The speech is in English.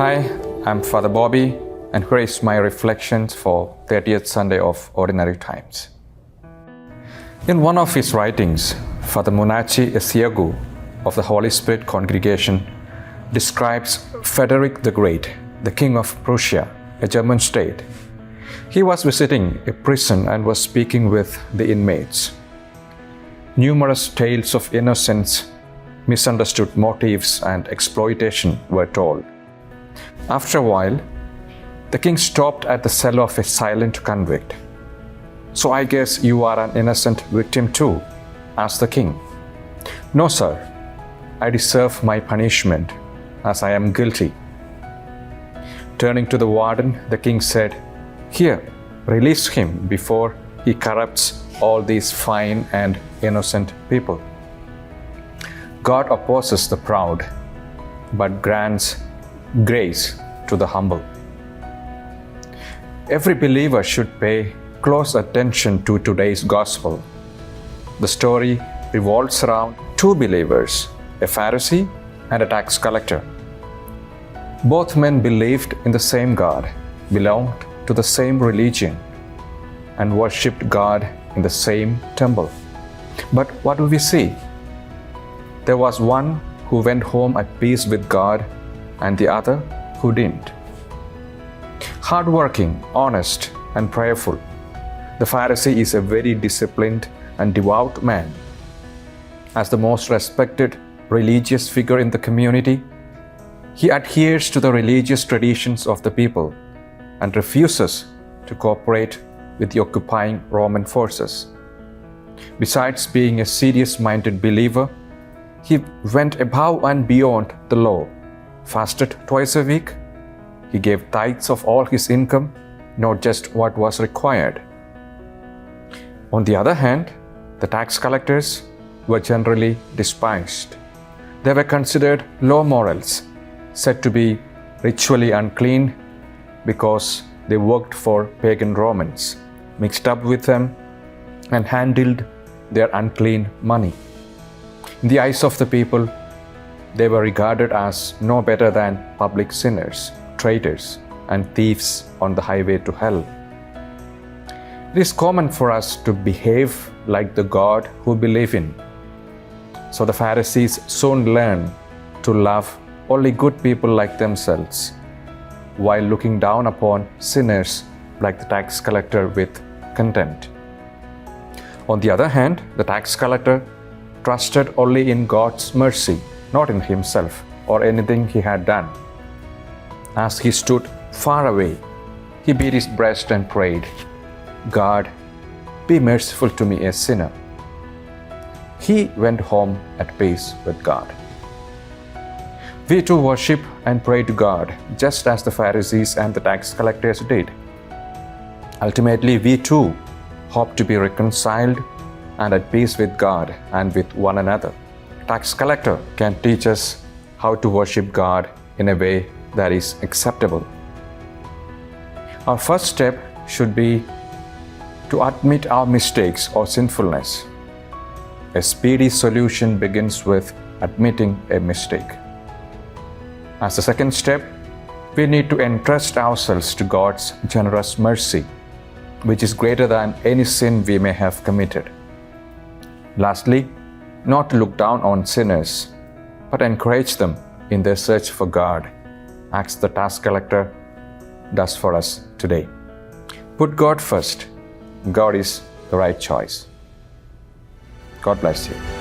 Hi, I'm Father Boby, and here is my reflections for 30th Sunday of Ordinary Times. In one of his writings, Father Munachi Esiagu of the Holy Spirit Congregation describes Frederick the Great, the King of Prussia, a German state. He was visiting a prison and was speaking with the inmates. Numerous tales of innocence, misunderstood motives, and exploitation were told. After a while, the king stopped at the cell of a silent convict. "So I guess you are an innocent victim too?" asked the king. "No, sir. I deserve my punishment, as I am guilty." Turning to the warden, the king said, "Here, release him before he corrupts all these fine and innocent people." God opposes the proud, but grants grace to the humble. Every believer should pay close attention to today's gospel. The story revolves around two believers, a Pharisee and a tax collector. Both men believed in the same God, belonged to the same religion, and worshipped God in the same temple. But what do we see? There was one who went home at peace with God, and the other who didn't. Hardworking, honest, and prayerful, the Pharisee is a very disciplined and devout man. As the most respected religious figure in the community, he adheres to the religious traditions of the people and refuses to cooperate with the occupying Roman forces. Besides being a serious-minded believer, he went above and beyond the law, fasted twice a week. He gave tithes of all his income, not just what was required. On the other hand, the tax collectors were generally despised. They were considered low morals, said to be ritually unclean because they worked for pagan Romans, mixed up with them, and handled their unclean money. In the eyes of the people, they were regarded as no better than public sinners, traitors, and thieves on the highway to hell. It is common for us to behave like the God who believe in. So the Pharisees soon learned to love only good people like themselves, while looking down upon sinners like the tax collector with contempt. On the other hand, the tax collector trusted only in God's mercy, not in himself or anything he had done. As he stood far away, he beat his breast and prayed, "God, be merciful to me, a sinner." He went home at peace with God. We too worship and pray to God, just as the Pharisees and the tax collectors did. Ultimately, we too hope to be reconciled and at peace with God and with one another. A tax collector can teach us how to worship God in a way that is acceptable. Our first step should be to admit our mistakes or sinfulness. A speedy solution begins with admitting a mistake. As a second step, we need to entrust ourselves to God's generous mercy, which is greater than any sin we may have committed. Lastly, not to look down on sinners, but encourage them in their search for God, as the tax collector does for us today. Put God first. God is the right choice. God bless you.